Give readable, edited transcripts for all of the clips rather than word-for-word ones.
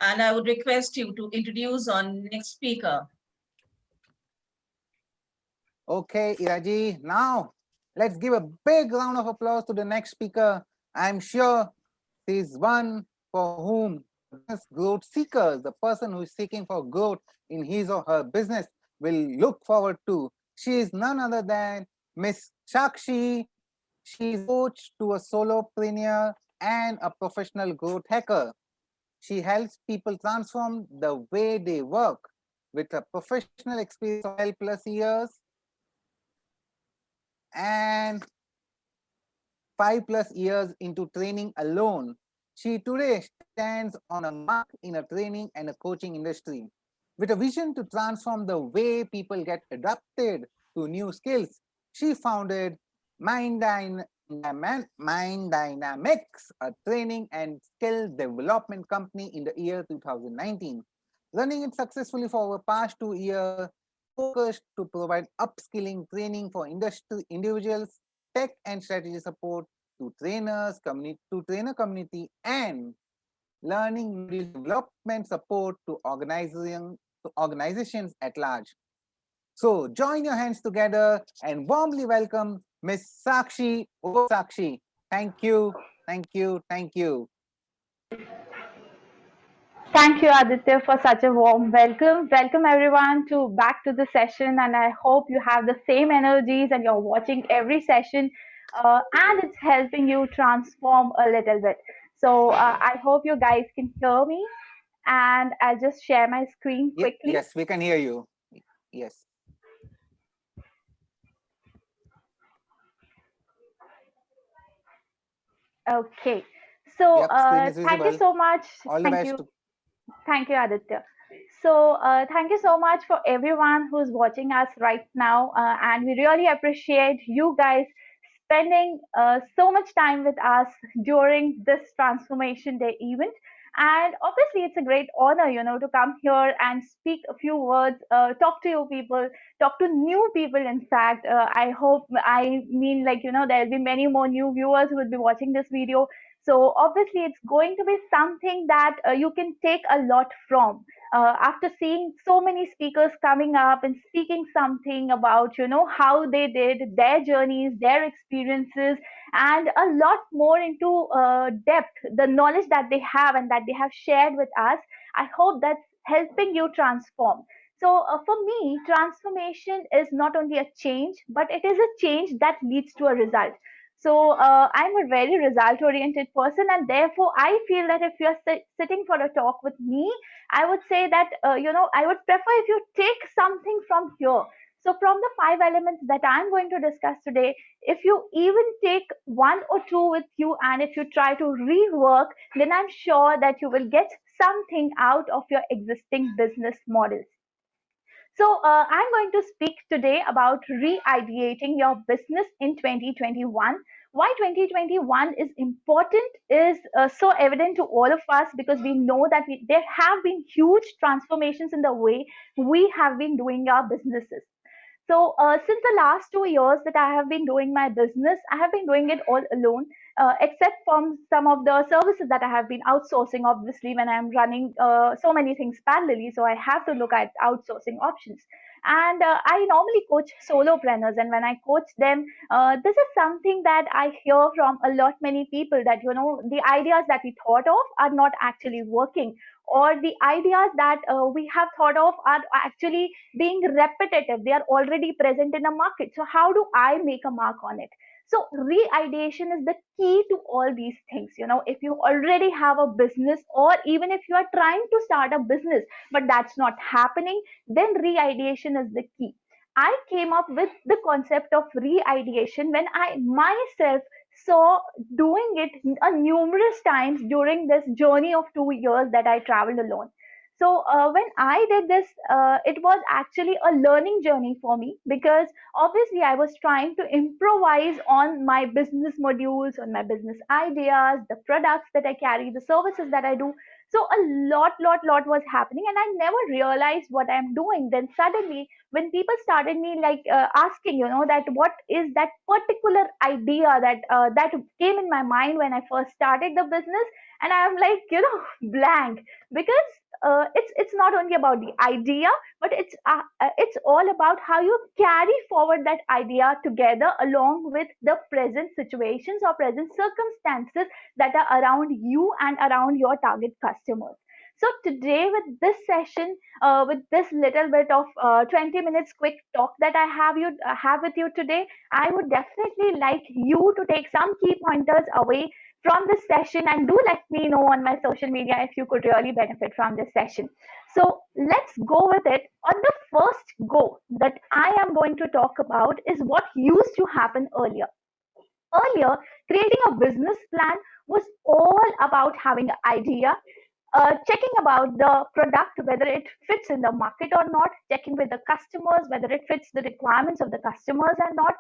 And I would request you to introduce our next speaker. Okay, Iraji, now let's give a big round of applause to the next speaker. I'm sure she's one for whom business growth seekers, the person who is seeking for growth in his or her business, will look forward to. She is none other than Miss Saakshi. She is coach to a solopreneur and a professional growth hacker. She helps people transform the way they work with a professional experience of 12 plus years and 5+ years into training alone. She today stands on a mark in a training and a coaching industry. With a vision to transform the way people get adapted to new skills, she founded Mind Dynamics, a training and skill development company in the year 2019. Running it successfully for over past 2 years, focused to provide upskilling training for industry individuals, tech and strategy support to trainer community, and learning module development support to organizations at large. So join your hands together and warmly welcome Miss Saakshi. Oh, Saakshi, thank you, thank you, thank you. Thank you, Aditya, for such a warm welcome. Welcome everyone to back to the session, and I hope you have the same energies and you're watching every session, and it's helping you transform a little bit. So I hope you guys can hear me, and I'll just share my screen quickly. Yes, we can hear you. Yes. Okay. So Yep, screen is thank you visible. so much. All the Thank best. you. Thank you, Aditya. So, thank you so much for everyone who's watching us right now. And we really appreciate you guys spending so much time with us during this Transformation Day event. And obviously, it's a great honor, to come here and speak a few words, talk to you people, talk to new people. In fact, there'll be many more new viewers who will be watching this video. So obviously, it's going to be something that you can take a lot from. After seeing so many speakers coming up and speaking something about, how they did their journeys, their experiences, and a lot more into depth, the knowledge that they have and that they have shared with us, I hope that's helping you transform. So for me, transformation is not only a change, but it is a change that leads to a result. So I'm a very result oriented person, and therefore I feel that if you're sitting for a talk with me, I would say that I would prefer if you take something from here. So from the five elements that I'm going to discuss today, if you even take one or two with you, and if you try to rework, then I'm sure that you will get something out of your existing business models. So, I'm going to speak today about re-ideating your business in 2021. Why 2021 is important is so evident to all of us, because we know that there have been huge transformations in the way we have been doing our businesses. So, since the last 2 years that I have been doing my business, I have been doing it all alone, except from some of the services that I have been outsourcing, obviously, when I'm running so many things parallelly. So, I have to look at outsourcing options. And I normally coach solopreneurs, and when I coach them, this is something that I hear from a lot many people, that the ideas that we thought of are not actually working, or the ideas that we have thought of are actually being repetitive. They are already present in a market. So how do I make a mark on it? So re-ideation is the key to all these things. If you already have a business, or even if you are trying to start a business but that's not happening, then re-ideation is the key. I came up with the concept of re-ideation when I myself saw doing it numerous times during this journey of 2 years that I traveled alone. So when I did this, it was actually a learning journey for me, because obviously I was trying to improvise on my business modules, on my business ideas, the products that I carry, the services that I do. So a lot was happening, and I never realized what I'm doing. Then suddenly, when people started me like asking, that what is that particular idea that came in my mind when I first started the business, And I'm like, blank, because it's not only about the idea, but it's all about how you carry forward that idea together along with the present situations or present circumstances that are around you and around your target customers. So today, with this session, with this little bit of 20 minutes quick talk that I have with you today, I would definitely like you to take some key pointers away from this session, and do let me know on my social media if you could really benefit from this session. So let's go with it. On the first go that I am going to talk about is what used to happen earlier. Earlier, creating a business plan was all about having an idea, checking about the product, whether it fits in the market or not, checking with the customers, whether it fits the requirements of the customers or not,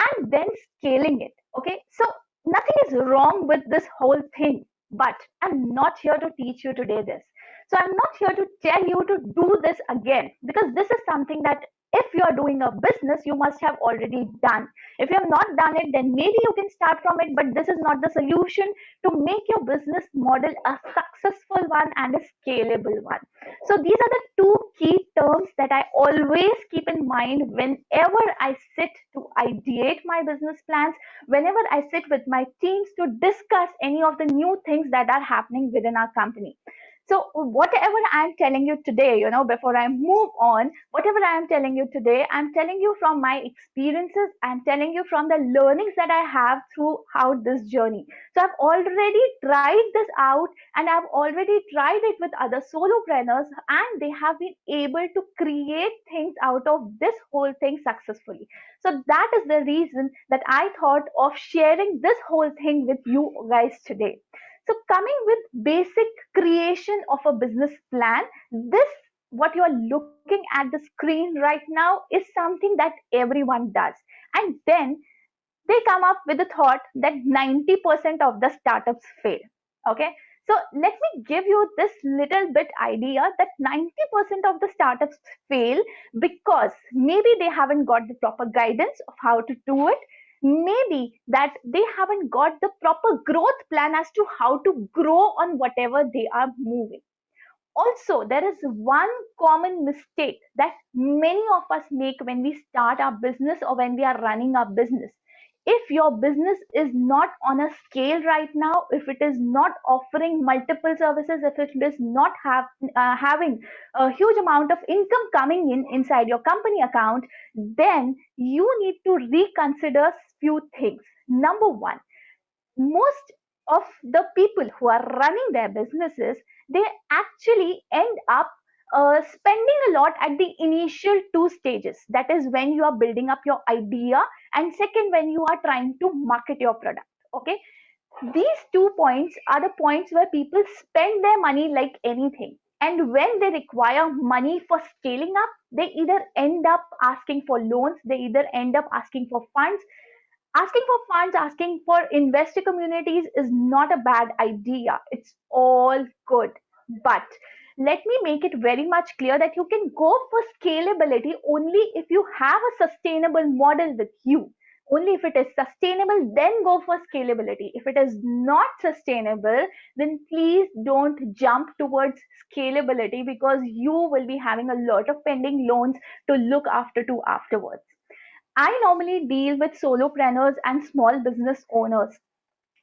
and then scaling it. Okay, so nothing is wrong with this whole thing, but I'm not here to teach you today this. So I'm not here to tell you to do this again, because this is something that if you are doing a business, you must have already done. If you have not done it, then maybe you can start from it, but this is not the solution to make your business model a successful one and a scalable one. So these are the two key terms that I always keep in mind whenever I sit to ideate my business plans, whenever I sit with my teams to discuss any of the new things that are happening within our company. So whatever I'm telling you today, before I move on, whatever I'm telling you today, I'm telling you from my experiences. I'm telling you from the learnings that I have throughout this journey. So I've already tried this out, and I've already tried it with other solopreneurs, and they have been able to create things out of this whole thing successfully. So that is the reason that I thought of sharing this whole thing with you guys today. So coming with basic creation of a business plan, this what you are looking at the screen right now is something that everyone does. And then they come up with the thought that 90% of the startups fail. Okay. So let me give you this little bit idea that 90% of the startups fail because maybe they haven't got the proper guidance of how to do it. Maybe that they haven't got the proper growth plan as to how to grow on whatever they are moving. Also, there is one common mistake that many of us make when we start our business or when we are running our business. If your business is not on a scale right now, if it is not offering multiple services, if it is not having a huge amount of income coming in inside your company account, then you need to reconsider few things. Number one, most of the people who are running their businesses, they actually end up spending a lot at the initial two stages, that is when you are building up your idea, and second when you are trying to market your product. Okay, these 2 points are the points where people spend their money like anything, and when they require money for scaling up, they either end up asking for loans, they either end up asking for funds. Asking for funds, asking for investor communities is not a bad idea. It's all good. But let me make it very much clear that you can go for scalability only if you have a sustainable model with you. Only if it is sustainable, then go for scalability. If it is not sustainable, then please don't jump towards scalability, because you will be having a lot of pending loans to look after to afterwards. I normally deal with solopreneurs and small business owners.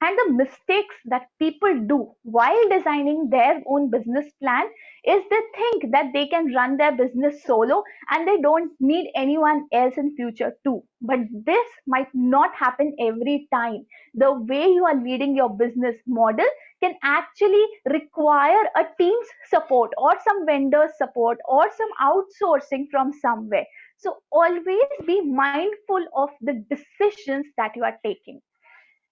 And the mistakes that people do while designing their own business plan is they think that they can run their business solo and they don't need anyone else in future too. But this might not happen every time. The way you are leading your business model can actually require a team's support or some vendor support or some outsourcing from somewhere. So always be mindful of the decisions that you are taking.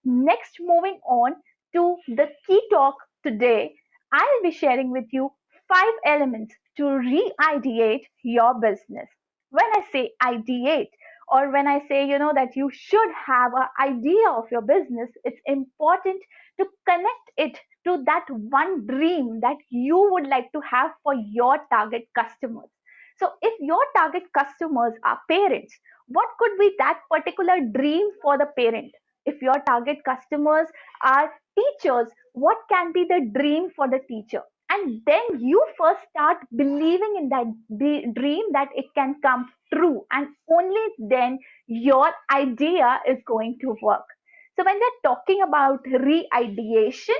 Next, moving on to the key talk today, I'll be sharing with you 5 elements to re-ideate your business. When I say ideate, or when I say, that you should have an idea of your business, it's important to connect it to that one dream that you would like to have for your target customers. So if your target customers are parents, what could be that particular dream for the parent? If your target customers are teachers, what can be the dream for the teacher? And then you first start believing in that dream, that it can come true, and only then your idea is going to work. So when we're talking about re-ideation,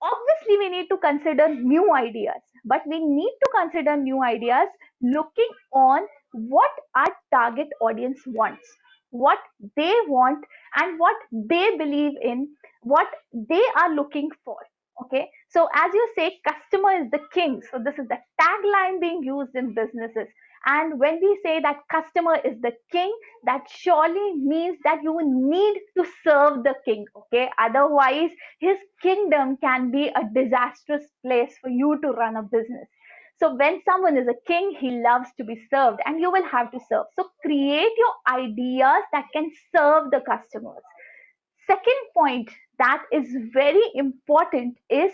obviously we need to consider new ideas, but we need to consider new ideas looking on what our target audience wants, what they want, and what they believe in, what they are looking for. Okay, so as you say, customer is the king, so this is the tagline being used in businesses. And when we say that customer is the king, that surely means that you need to serve the king. Okay, otherwise his kingdom can be a disastrous place for you to run a business. So when someone is a king, he loves to be served, and you will have to serve. So create your ideas that can serve the customers. Second point that is very important is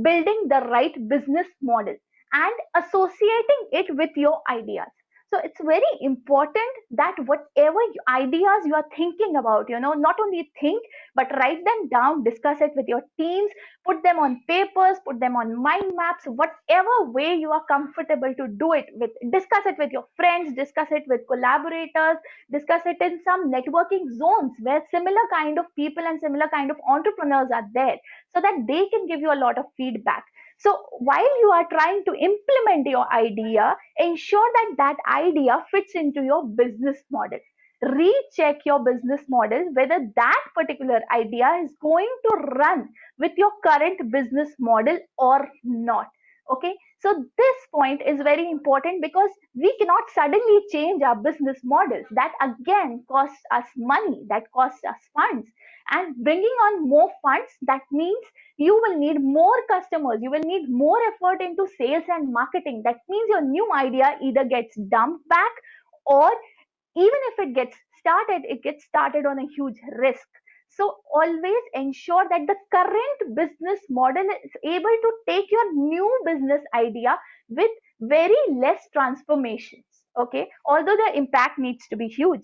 building the right business model and associating it with your ideas. So it's very important that whatever ideas you are thinking about, not only think, but write them down, discuss it with your teams, put them on papers, put them on mind maps, whatever way you are comfortable to do it with. Discuss it with your friends, discuss it with collaborators, discuss it in some networking zones where similar kind of people and similar kind of entrepreneurs are there, so that they can give you a lot of feedback. So while you are trying to implement your idea, ensure that that idea fits into your business model. Recheck your business model whether that particular idea is going to run with your current business model or not. Okay, so this point is very important, because we cannot suddenly change our business models. That again costs us money, that costs us funds. And bringing on more funds, that means you will need more customers, you will need more effort into sales and marketing. That means your new idea either gets dumped back, or even if it gets started on a huge risk. So always ensure that the current business model is able to take your new business idea with very less transformations. Okay, although the impact needs to be huge.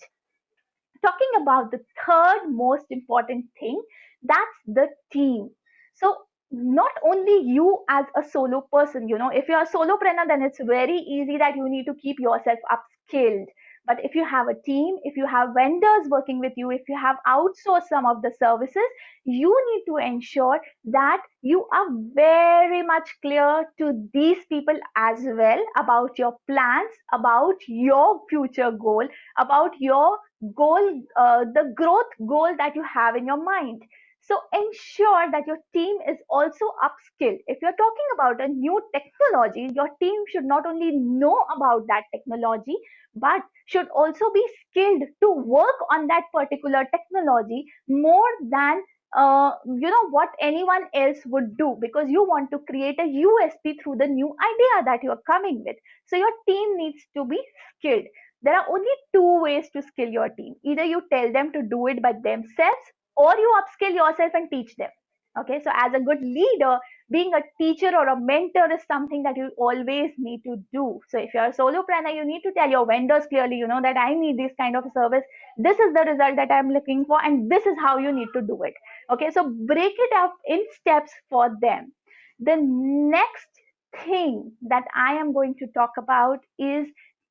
Talking about the third most important thing, that's the team. So not only you as a solo person, if you're a solopreneur, then it's very easy that you need to keep yourself upskilled. But if you have a team, if you have vendors working with you, if you have outsourced some of the services, you need to ensure that you are very much clear to these people as well about your plans, about your future goal, about your goal, the growth goal that you have in your mind. So ensure that your team is also upskilled. If you're talking about a new technology, your team should not only know about that technology, but should also be skilled to work on that particular technology more than what anyone else would do, because you want to create a USP through the new idea that you're coming with. So your team needs to be skilled. There are only two ways to skill your team. Either you tell them to do it by themselves, or you upskill yourself and teach them. Okay, so as a good leader, being a teacher or a mentor is something that you always need to do. So if you're a solopreneur, you need to tell your vendors clearly, that I need this kind of service. This is the result that I'm looking for, and this is how you need to do it. Okay, so break it up in steps for them. The next thing that I am going to talk about is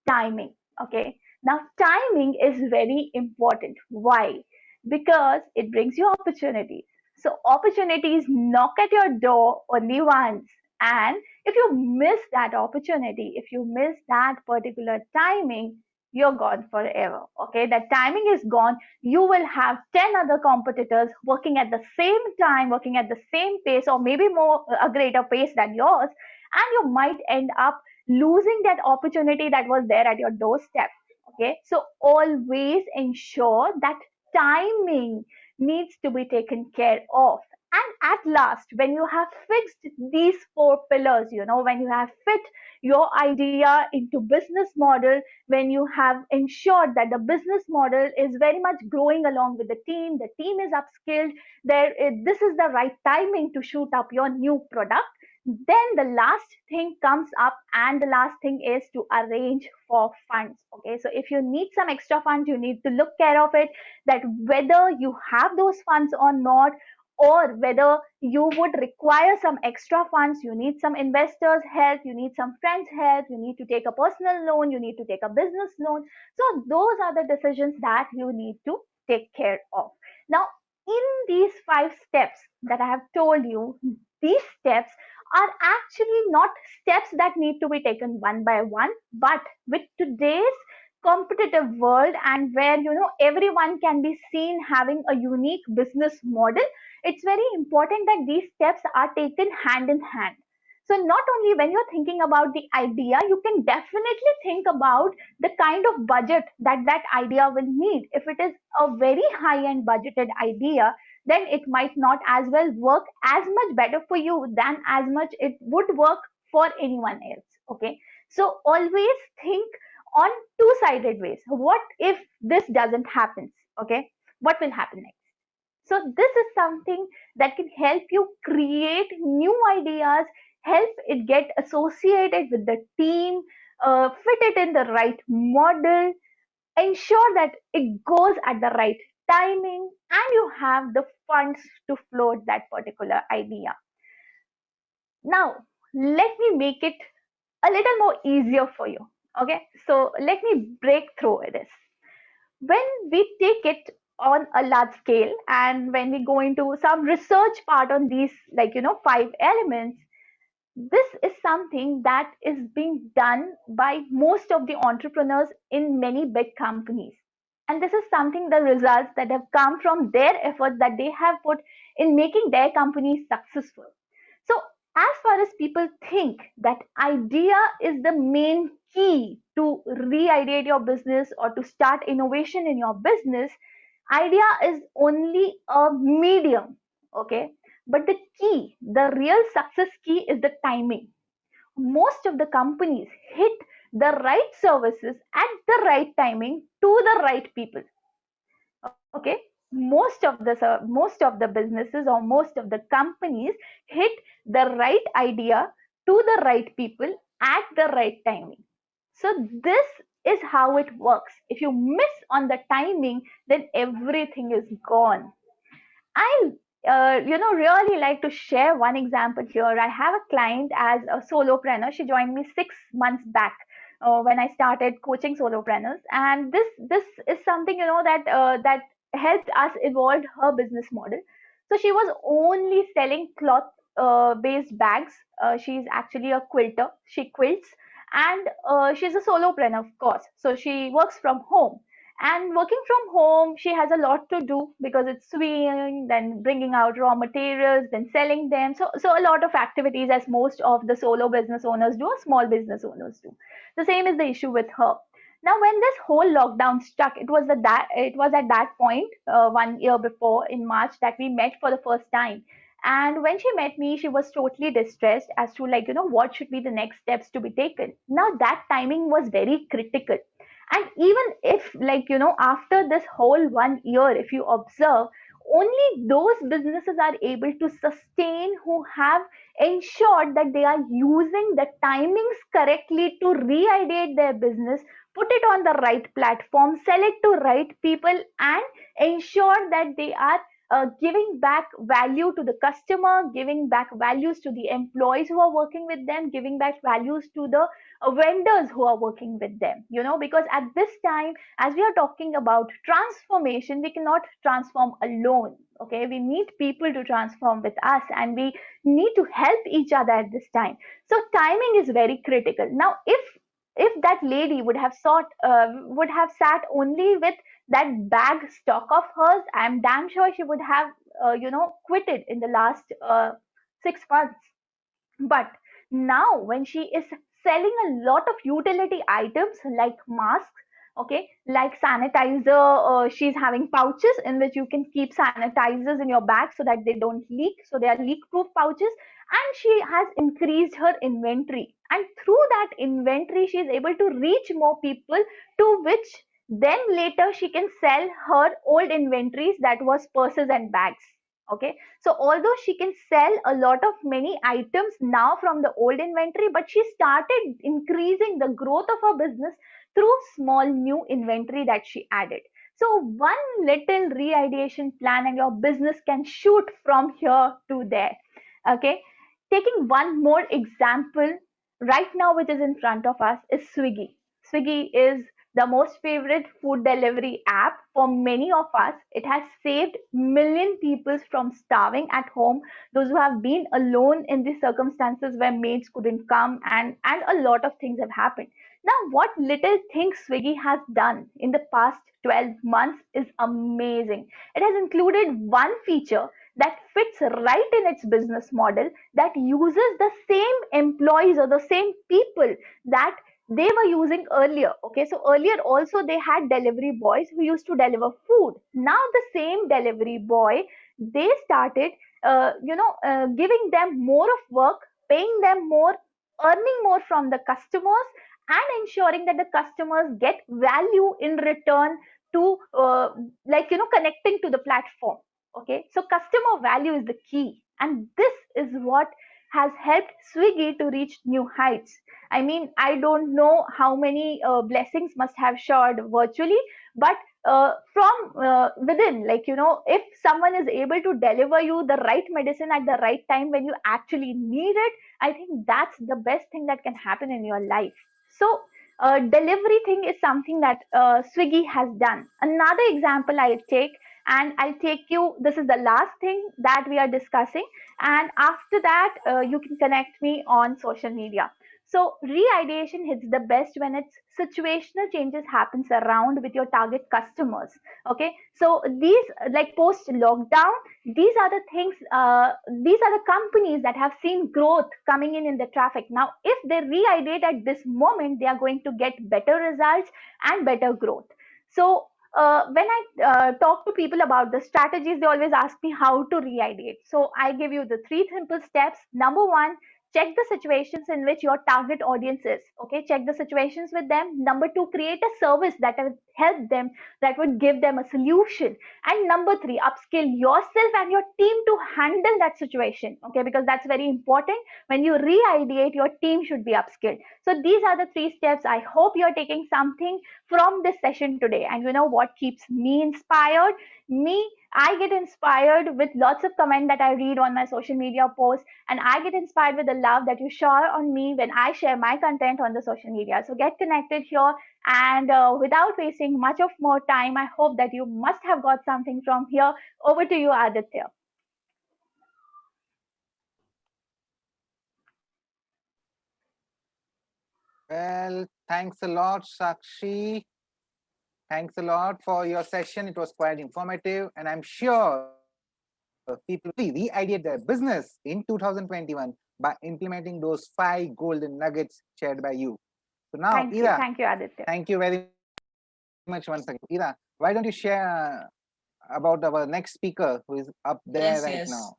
timing. Okay, now timing is very important. Why? Because it brings you opportunities. So opportunities knock at your door only once, and if you miss that opportunity, if you miss that particular timing, you're gone forever. Okay, that timing is gone. You will have 10 other competitors working at the same time, working at the same pace, or maybe more a greater pace than yours, and you might end up losing that opportunity that was there at your doorstep. Okay, so always ensure that timing needs to be taken care of. And at last, when you have fixed these four pillars, when you have fit your idea into business model, when you have ensured that the business model is very much growing along with the team is upskilled, this is the right timing to shoot up your new product, Then the last thing comes up, and the last thing is to arrange for funds. Okay, so if you need some extra funds, you need to look care of it, that whether you have those funds or not, or whether you would require some extra funds, you need some investors help, you need some friends help, you need to take a personal loan, you need to take a business loan. So those are the decisions that you need to take care of. Now, in these 5 steps that I have told you, these steps are actually not steps that need to be taken one by one, but with today's competitive world, and where everyone can be seen having a unique business model, it's very important that these steps are taken hand in hand. So not only when you're thinking about the idea, you can definitely think about the kind of budget that that idea will need. If it is a very high end budgeted idea, then it might not as well work as much better for you than as much it would work for anyone else. Okay, so always think on two-sided ways. What if this doesn't happen? Okay, what will happen next? So this is something that can help you create new ideas, help it get associated with the team, fit it in the right model, ensure that it goes at the right timing, and you have the funds to float that particular idea. Now, let me make it a little more easier for you. Okay, so let me break through this. When we take it on a large scale, and when we go into some research part on these, like 5 elements, this is something that is being done by most of the entrepreneurs in many big companies. And this is something, the results that have come from their efforts that they have put in making their companies successful. So, as far as people think that idea is the main key to re-ideate your business or to start innovation in your business, idea is only a medium. Okay, but the key, the real success key, is the timing. Most of the companies hit the right services at the right timing to the right people. Okay, most of the businesses or most of the companies hit the right idea to the right people at the right timing. So this is how it works. If you miss on the timing, then everything is gone. I really like to share one example here. I have a client as a solopreneur. She joined me 6 months back when I started coaching solopreneurs, and this is something that helped us evolve her business model. So she was only selling cloth based bags. She's actually a quilter. She quilts, and she's a solopreneur, of course. So she works from home, and working from home, she has a lot to do because it's sewing, then bringing out raw materials, then selling them. So a lot of activities, as most of the solo business owners do, or small business owners do. The same is the issue with her. Now, when this whole lockdown struck, it was at that point, 1 year before, in March, that we met for the first time. And when she met me, she was totally distressed as to, what should be the next steps to be taken. Now that timing was very critical. And even if, after this whole 1 year, if you observe, only those businesses are able to sustain who have ensured that they are using the timings correctly to re-ideate their business, put it on the right platform, sell it to right people, and ensure that they are giving back value to the customer, giving back values to the employees who are working with them, giving back values to the vendors who are working with them. Because at this time, as we are talking about transformation, we cannot transform alone. Okay, we need people to transform with us, and we need to help each other at this time. So timing is very critical. Now, if that lady would have sat only with that bag stock of hers, I'm damn sure she would have quitted in the last 6 months. But now, when she is selling a lot of utility items like masks, okay, like sanitizer, she's having pouches in which you can keep sanitizers in your bag so that they don't leak. So they are leak proof pouches. And she has increased her inventory. And through that inventory, she is able to reach more people, to which then later she can sell her old inventories, that was purses and bags. Okay, so although she can sell a lot of many items now from the old inventory, but she started increasing the growth of her business through small new inventory that she added. So one little re-ideation plan and your business can shoot from here to there. Okay, taking one more example right now, which is in front of us, is Swiggy. Swiggy is the most favorite food delivery app for many of us. It has saved million people from starving at home, those who have been alone in the circumstances where maids couldn't come, and a lot of things have happened. Now, what little things Swiggy has done in the past 12 months is amazing. It has included one feature that fits right in its business model, that uses the same employees or the same people that they were using earlier. Okay, so earlier also they had delivery boys who used to deliver food. Now the same delivery boy, they started giving them more of work, paying them more, earning more from the customers, and ensuring that the customers get value in return to connecting to the platform. Okay, so customer value is the key, and this is what has helped Swiggy to reach new heights. I mean, I don't know how many blessings must have showered virtually, but from within, if someone is able to deliver you the right medicine at the right time when you actually need it, I think that's the best thing that can happen in your life. So, delivery thing is something that Swiggy has done. Another example I'll take, and I'll take you, this is the last thing that we are discussing, and after that, you can connect me on social media. So re-ideation hits the best when its situational changes happens around with your target customers. Okay, so these, like post lockdown, these are the things, these are the companies that have seen growth coming in the traffic. Now if they re-ideate at this moment, they are going to get better results and better growth. So when I talk to people about the strategies, they always ask me how to re-ideate. So I give you the three simple steps. Number one, check the situations in which your target audience is. Okay, check the situations with them. Number two, create a service that would help them, that would give them a solution. And number three, upskill yourself and your team to handle that situation. Okay, because that's very important. When you re-ideate, your team should be upskilled. So these are the three steps. I hope you're taking something from this session today. And you know what keeps me inspired? I get inspired with lots of comment that I read on my social media posts, and I get inspired with the love that you shower on me when I share my content on the social media. So get connected here, and without wasting much of more time, I hope that you must have got something from here. Over to you, Aditya. Well, thanks a lot, Sakshi. Thanks a lot for your session. It was quite informative, and I'm sure people will re-ideate their business in 2021 by implementing those 5 golden nuggets shared by you. So now, Ira, Thank you, Aditya. thank you very much once again. Ira, why don't you share about our next speaker who is up there Yes, right yes. now?